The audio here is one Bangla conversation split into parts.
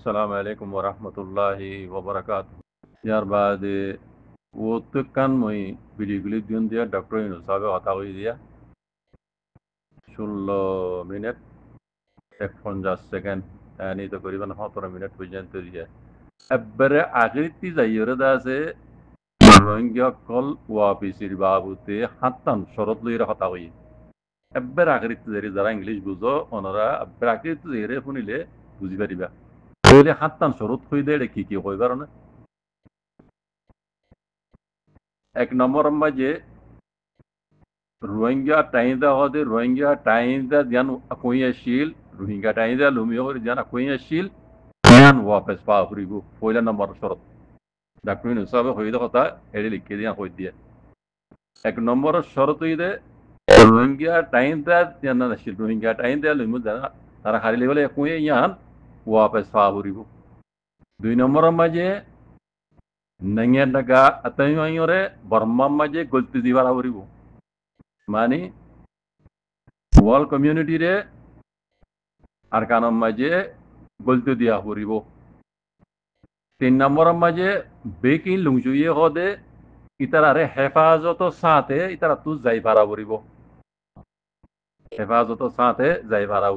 Assalamu alaikum warahmatullahi wabarakatuh. Yar baade wotu kan moi biliguli diun dia doctor inu sabe hatawi dia 16 minute 51 second yani তো করিবান 17 মিনিট পর্যন্ত দিয়া এবারে আগেরটি যাইরে দাসে রোহিঙ্গা কল ওয়াপিসির বাবুতে হাত্তান শরত লইরা হতাwi এবারে আগেরটি যারা ইংলিশ বুঝো ওনারা এবারে আগেরটি যাইরে শুনিলে বুঝি পারিবা তাহলে হাত্তান শরত হই দে কি কি কইবার না এক নম্বর মাঝে রোহিঙ্গা টাইদা হদে রোহিঙ্গা টাইদা জ্ঞান আকোয়াশীল রোহিঙ্গা টাইদা লুমিও জ্ঞান আকোয়াশীল জ্ঞান ওয়াপস পাওয়ারিগু পয়লা নম্বর শরত ডাক্তার হিসাবে হইদে কথা এড়ে লিখে দিয়া হই দিয়ে এক নম্বর শরত হইদে রোহিঙ্গা টাইদা জ্ঞান আসিল রোহিঙ্গা টাইদা লুমিও তারা হারিলে বলে একোয়ে ইয়ান ওয়াপস পাওয়ারিগু দুই নম্বর মাঝে नंगे नगा अतरे बर्मा मजे गलती दीवार मानी वर्ल्ड कम्युनिटी रे आरकान मजे गलती दिया तीन नंबर मजे बेकिन लुंगजुए होदे इतरारे हेफाजत साथे इतरा तू जाई भारा हेफाजत साथे जाई भारा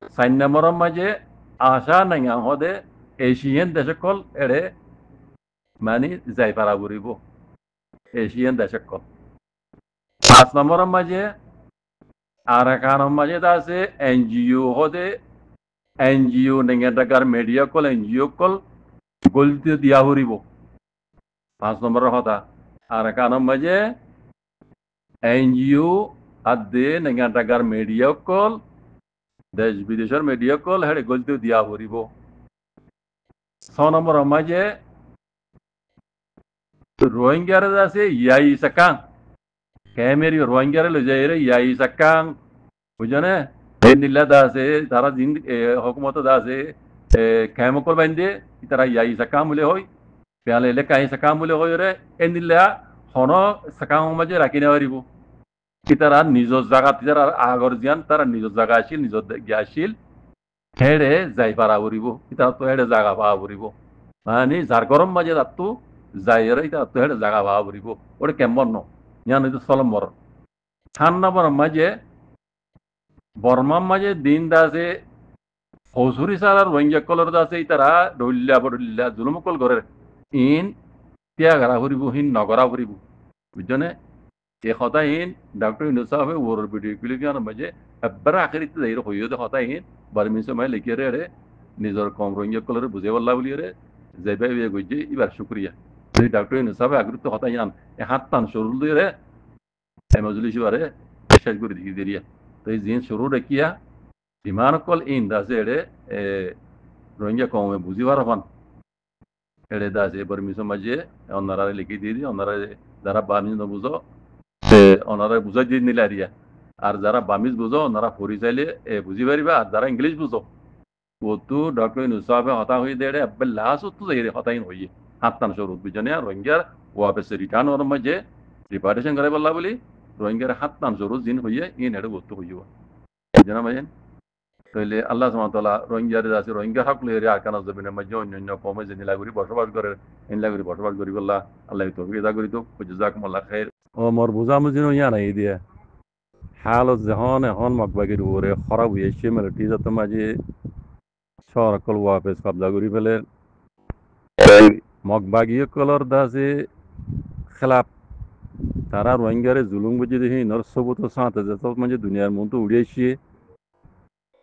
चार नंबर मजे आशा नंगा होदे एशियन देशकल एड़े मानी जाय पारा बुरिबो एशियन देशकल पांच नंबर मजे आराकान मजे दासे एनजीओ होदे एनजीओ नंगे डगर मीडिया कल एनजीओ कल गलती दिया हुरिबो पांच नंबर होता आराकान मजे एनजीओ आदे नंगे डगर मीडिया कल देश विदेशर मीडिया कल हेडे गलती दिया हुरिबो छह नंबर मजे रोहिंग्या दासे याई सकang कैमेरी रोहिंग्या लो जाइरे याई सकang बुझने निल्ला दासे तारा दिन हुकूमत दासे कैमकोल बंदे इतरा याई सकang मुले होई प्याले ले काई सकang मुले होई रे निल्ला हनो सकang मजे राखिने हरिबो इतरा निजो जागा तिरा आगर जियान तारा निजो जागा आशिल निजो ग्याशिल हेडे जाई पारा हरिबो इतरा तो हेडे जागा पा हरिबो मानी झारगरम मजे दातु जाइरे इता तो हेडे जागा पा हरिबो ओडे केम्बन नो यान इतो सलमर थान नंबर मजे बर्मा मजे दिन दासे हौसुरी सारा रोहिंग्या कलर दासे इतरा डोल्ला जुलुम कल करे इन त्या गरा हरिबो हिन नगरा हरिबो बुझने ये खता इन डॉक्टर इनसाफे वोर वीडियो क्लिक मजे अब्बरा आखिरी तो जाइरे होयो तो खता इन बरमिन समय लिखे रे निजर कम रोहिंग्या कलर बुझे वाला बोली रे जेबे वे गुजे इबार शुक्रिया डॉक्टर इनसाफे आगृत तो खता यान ए हात्तान शुरू रे मजलिस बारे शेष कर दी दिरिया तो जिन शुरू रखिया विमान कल इन दासे रे रोहिंग्या कम में बुझी बारफान एड़े दासे बरमिन मजे ओनारा लिखी दी ओनारा যারা বামিজ নবুঝো ওনারা বুঝাই দিয়ে নিলে আরিয়া আর যারা বামিজ বুঝো ওনারা ফরি চাইলে বুঝি পারিবা আর যারা ইংলিশ বুঝো ও তো ডক্টর ইনসাফে হতা হয়ে দেড়ে আব্বে লাস তো যাই হতাইন হইয়ে হাত্তান স্বরূপ বুঝনে রোহিঙ্গার ওয়াপেস রিটার্ন ওর মধ্যে রিপার্টিশন করে বললা বলি রোহিঙ্গার হাত্তান স্বরূপ জিন হইয়ে ইন হেডে বস্তু হইবা বুঝনা ভাইন তাহলে আল্লাহ সুবহানাহু ওয়া তাআলা রোহিঙ্গার আছে রোহিঙ্গা হক লইরে আর কানা জমিনের মধ্যে অন্যান্য কমে যে নিলাগুরি বসবাস করে নিলাগুরি বসবাস করি বললা আল্লাহ তৌফিক দা করি তো জাযাকুমুল্লাহ খাইর ও মোর বুঝামুজিনো ইয়া নাই দিয়া হাল জহন এখন মকবাগির ওরে খারাপ হইছে মেলটি যত মাঝে সরকল ওয়াপেস কবজা করি ফেলে মকবাগি কলর দাসে খেলাফ তারা রোহিঙ্গারে জুলুম বুঝি দেখি নর সবুত সাথে যত মাঝে দুনিয়ার মন তো উড়িয়েছে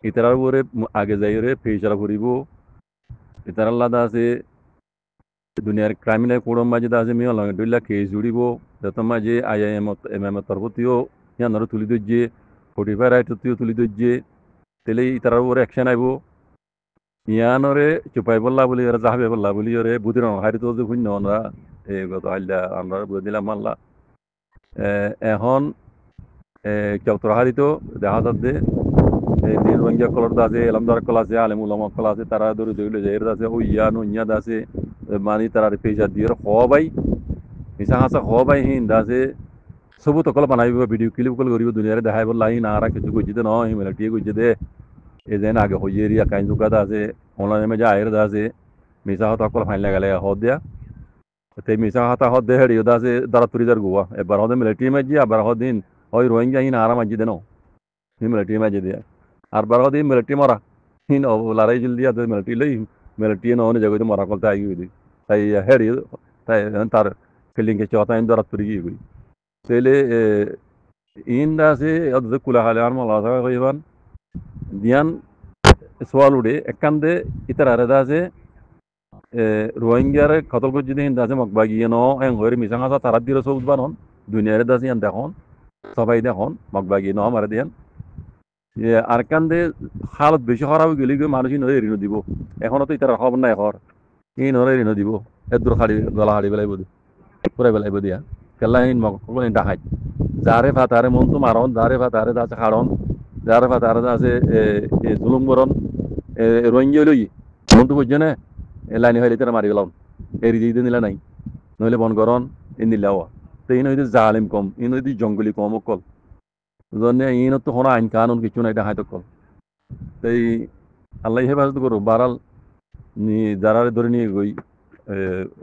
ইতারার ওরে আগে যাইরে ফেসারা করিব ইতার আল্লাহ দাসে দুনিয়ার ক্রাইমিনাল কোড়ম মাঝে দাসে মিয়া লঙ্গে ডুইলা কেস জুড়িব যত মাঝে আইআইএম এমএম তরফতিও ইয়া নর তুলি দজ্জে 45 রাইট তুলি দজ্জে তেলে ইতারার ওরে অ্যাকশন আইব ইয়ানরে চুপাই বললা বলি ওরা যাবে বললা বলি ওরে বুদির হারি তো শূন্য আমরা গত আল্লাহ আমরা বুঝিলাম মাল্লা এখন কেউ তোর হারি তো দেখা যাচ্ছে রোহিঙ্গা কলর দাসে এলামদার কল আছে আলেম উলামা কল আছে তারা ধরে ধরলে যাই আছে ও ইয়ানো ইয়া দাসে মানি তারা পেজা দিয়ে হবাই মিশা হাসা হবাই হিন দাসে সবু তকল বানাইব ভিডিও ক্লিপ কল করিব দুনিয়ারে দেখাই বললা হি না আর কিছু কইতে নয় মিলাটিয়ে কইতে দে এ যেন আগে হইয়ে রিয়া কাইন জুকাদা আছে অনলাইনে মে যাইর দাসে মিসা হতা কল ফাইন লাগালে হদ দিয়া te misa hata hod de hedi da se dara turi dar guwa e bar hode military ma ji abar hodin hoy rohingya hin ara ma ji deno hin military ma ji dia ar bar hodin military mara hin o larai jil dia de military lei military no ne jago de mara kol ta ayi di tai hedi tai tar killing ke chota in dara turi gi gui tele in da se ad kula halar ma la sa gaiban dian swalude ekande itara da se রোহিঙ্গার কতল করে যদি হিন্দা আছে মকবাগি ন এং হরে মিসাং আসা তারা দিরে সবুজ বানন দুনিয়ারে দাসি আন দেখুন সবাই দেখুন মকবাগি ন মারে দিয়ান আর কান্দে হালত বেশি খারাপ গেলে গিয়ে মানুষ নরে ঋণ দিব এখনো তো ইতার খবর নাই এখন ই নরে ঋণ দিব এদুর খাড়ি গলা হাড়ি বেলাই বদি পুরাই বেলাই বদিয়া কেলা ইন মকল ডাহাই যারে ফাতারে মন তো মারন যারে ফাতারে দাসে খাড়ন যারে ফাতারে দাসে জুলুম করন রোহিঙ্গা লই মন তো বুঝছে না লাইনে হইলে তারা মারি গেলাম এরি দিয়ে নিলা নাই নইলে বন করন ইন নিলাও তো ইন হইতে জালিম কম ইন হইতে জঙ্গলি কম কল জন্য ইন তো কোনো আইন কানুন কিছু নাই দেখাই তো কল তাই আল্লাহ হেফাজত করো বারাল নি যারা ধরে নিয়ে গই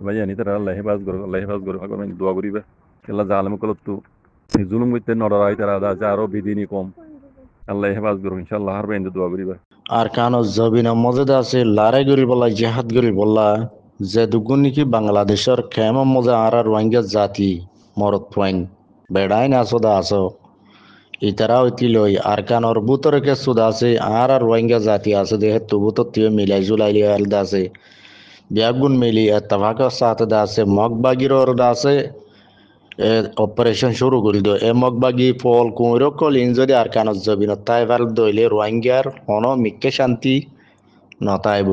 ভাইয়া তারা আল্লাহ হেফাজত করো আগে দোয়া করিবে আল্লাহ জালিম কল তো জুলুম করতে নড়াই তারা আছে আরো বিধিনি কম আল্লাহ হেফাজত করো ইনশাআল্লাহ হার বাইন্দে দোয়া করিবে আর কানো জবিনা মজেদ আছে লড়াই করি বলা জেহাদ করি বলা যে দুগুণ নাকি বাংলাদেশের খেমা মজা আর রোহিঙ্গা জাতি মরত পয়েন বেড়াইন আসোদা আসো ইতারা ঐতি লই আর কানোর বুতরে কে সুদা আছে আর রোহিঙ্গা জাতি আছে দেহে তুবুতো তিয়ে মিলাই জুলাই লিয়া আছে বিয়াগুন মিলি তফাকের সাথে দা আছে মগবাগির দা আছে অপারেশন শুরু করে দিও এ মগবাগি ফল কুঁড়ো কল ইঞ্জরি আর কানত জবি নতাই ভাল দইলে রোহিঙ্গার হন মিক্কে শান্তি নতাইব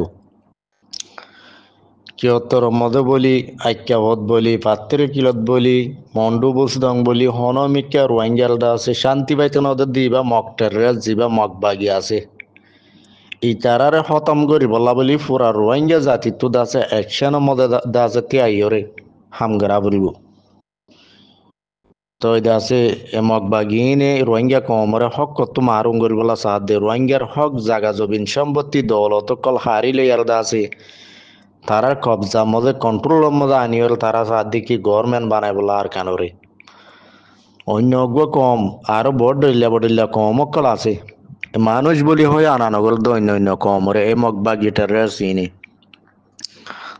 কিয়তর মদে বলি আইক্যাবত বলি পাত্রে কিলত বলি মন্ডু বুসদং বলি হন মিক্কা রোহিঙ্গার দা আছে শান্তি পাইতে নদের দিবা মকটের যিবা মগবাগি আছে ইতারারে খতম করি বলা বলি পুরা রোহিঙ্গা জাতি তো দাসে একশন মদে দাসে তিয়াইরে হামগরা বলিব তো দাসে মগবাগিনে রোহিঙ্গা কমরে হক কত মারুং করি বলা সাথ দে রোহিঙ্গার হক জাগা জবিন সম্পত্তি দৌলত কল হারিলে আর দাসে তারার কবজা মধ্যে কন্ট্রোলের মধ্যে আনিওর তারা সাথ দেখি গভর্নমেন্ট বানাই বলা আর কানোরে অন্য কম আরো বড় কম অকল আছে মানুষ বলি হয় আনানগর দৈন্য কমরে এ মগবাগিটার চিনি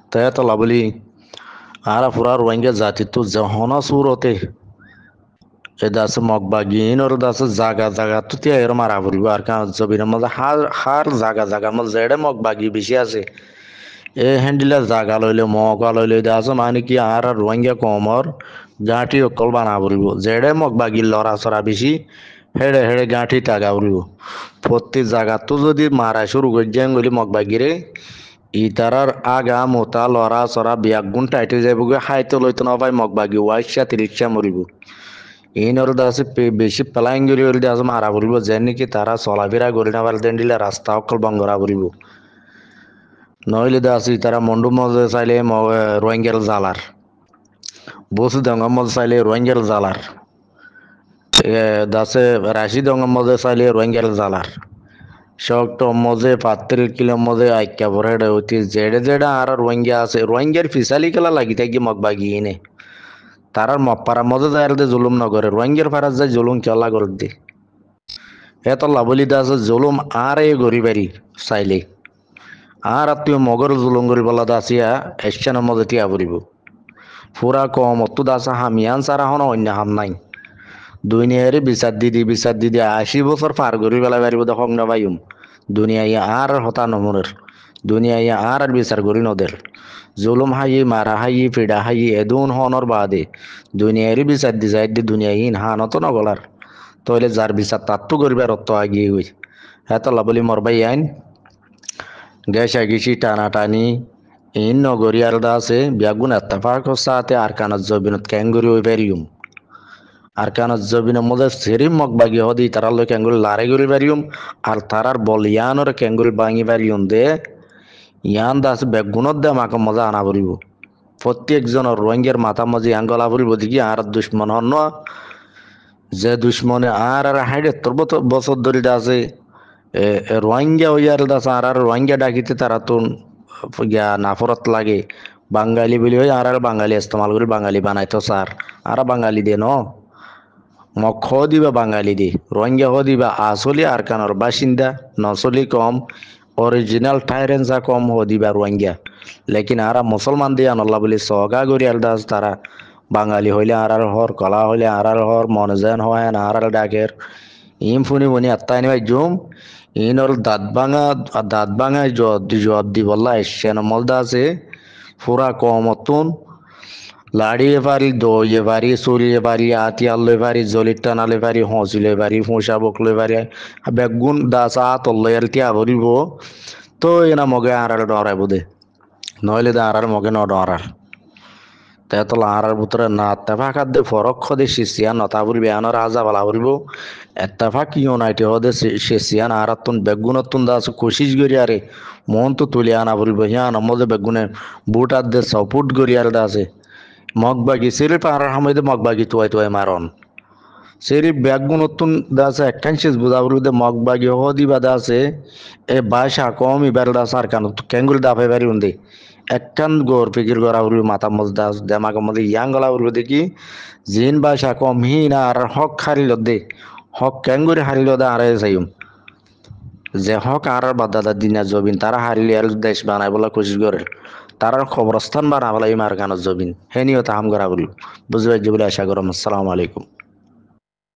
তাই তলা বলি আর পুরা রোহিঙ্গা জাতি তো যহনা সুরতে এ দাস মগবাগিন ওর দাস জাগা তো তিয়া এর মারা ফুরিব আর কান জবির মধ্যে হার জাগা মধ্যে জেডে মগবাগি বেশি আছে এ হ্যান্ডিলা জাগা লইলে মগা লইলে দাস মানে কি আর রোহিঙ্গা কমর গাঁটি অকল বানা ফুরিব জেডে মগবাগি লড়া চড়া বেশি হেড়ে হেড়ে গাঁঠি টাগা ফুরিব প্রত্যেক জায়গা তো যদি মারা শুরু করে যান গলি মগবাগিরে ইতারার আগা মোতা লড়া চড়া বিয়াগুণ টাইটে যাইব হাইতে লইতে না পাই মগবাগি ওয়াইশা তিরিশা মরিব ইনর দাসে বেশি প্লাইং গরি হলে দাস মারা পড়িব যেন নাকি তারা চলাফেরা করি না পারলে দিলে রাস্তা অকল বঙ্গরা পড়িব নইলে দাসি তারা মন্ডু মজে চাইলে রোহিঙ্গার জালার বসু দঙ্গ মজে চাইলে রোহিঙ্গার জালার দাসে রাশি দঙ্গ মজে চাইলে রোহিঙ্গার জালার শক্ত মজে পাত্রিল কিলো মজে আইক্যা ভরে হইতে জেডে আর রোহিঙ্গা আছে রোহিঙ্গার ফিসালি খেলা লাগি থাকি মগবাগি এনে তারার মপারা মজা যায় জুলুম নগরে রোহিঙ্গার ফারাজ যায় জুলুম খেলা করে দে এত লাভলি দাস জুলুম আর এ গরিবারি চাইলে আর তুই মগর জুলুম করি বলা দাসিয়া এসছেনের মজা তিয়া পড়িব পুরা কম অত দাসা হামিয়ান সারা হন অন্য হাম নাই দুনিয়ারে বিচার দিদি 80 বছর পার করি বেলা পারিব দেখক না ভাইম দুনিয়ায় আর হতা নমনের দুনিয়ায় আর বিচার করি নদের জুলুম হাই মারা হাই ফিডা হাই এদুন হনর বাদে দুনিয়ারে বিচার দি যাই দি দুনিয়াহীন হানত নগলার তইলে যার বিচার তাত্তু করিবার অত আগিয়ে হই এত লাবলি মরবাই আইন গেছা গেছি টানাটানি ইন নগরী আর দাসে বিয়াগুন এত্তাফাক সাথে আর কানাত জবিনত ক্যাঙ্গুরি হই পারিম আর কানাত জবিনের মধ্যে সেরিম মগবাগি হদি তারা লোক ক্যাঙ্গুরি লারে করি পারিম আর তারার বলিয়ানর ক্যাঙ্গুরি ভাঙি পারিম দে ইয়ান দাস বেগুনত দে আমাকে মজা আনা পড়িব প্রত্যেকজনের রোহিঙ্গার মাথা মাঝে আঙ্গলা পড়িব দেখি আর দুশ্মন হন যে দুশ্মনে আর 70 বছর ধরে আছে রোহিঙ্গা হইয়ার দাস আর রোহিঙ্গা ডাকিতে তারা তো গিয়া নাফরত লাগে বাঙালি বলি হই আর বাঙালি ইস্তেমাল করে বাঙালি বানাইতো স্যার আর বাঙালি দে ন মক খ দিবা বাঙালি দি রোহিঙ্গা হ দিবা আসলি আরকানোর বাসিন্দা নসলি কম অরিজিনাল ঠাইরেন্সা কম হ দিবা রোহিঙ্গা লেকিন আরা মুসলমান দিয়া নল্লা বলি সগা গরি আলদাস তারা বাঙালি হইলে আর হর কলা হইলে আর হর মনজেন হয় না আর ডাকের ইম ফুনি বনি আত্মাইনি ভাই জুম ইনর দাঁত ভাঙা জব দি বললা এসছেন মলদা আছে ফুরা কমতুন লাড়িয়ে পারি দইয়ে পারি চলিয়ে পারি আতিয়াল লই পারি জলির টানা লই পারি হঁচি পারি ফুঁসা বক লই পারি বেগুন দাস আতল লই আর তিয়া ভরিব তো এনা মগে আর ডরাইব দে নইলে দে আর মগে ন ডরার তেতলা আর ভিতরে না তেফাকাত দে ফরক্ষ দে শিশিয়া নতা ফুরিব আনর আজা বালা ফুরিব এত্তেফাক ইউনাইটে হদে শিশিয়ান আরাতুন বেগুনতুন দাস কোশিশ করি আরে মন তো তুলি আনা ফুরিব হিয়ান মদে বেগুনে বুট আর দে সাপোর্ট করি আর দাসে মগবাগি সিরিপ আর হামইদে মগবাগি তুয়াই মারন সিরিপ বেগুনতুন দাসে একখান শেষ বুঝা ফুরিব মগবাগি হ দিবা দাসে এ বাসা কম ইবার দাস আর কান কেঙ্গুল দাফে বারি উন্দে একখান গোর ফিকির করা হইল মাথা মধ্যে দাস দেমাগের মধ্যে ইয়াং গলা হইল দেখি জিন বাসা কম হি না আর হক হারিল দে হক কেঙ্গুরি হারিল দে আর চাইম যে হক আর বাদাদা দিনা জবিন তারা হারিলে আর দেশ বানাই বলা কোশিশ করে তার খবরস্থান বানা বলা ইমার গানত জবিন হেনিও তাহাম করা বলি বুঝতে পারছি বলে আশা করম আসসালামু আলাইকুম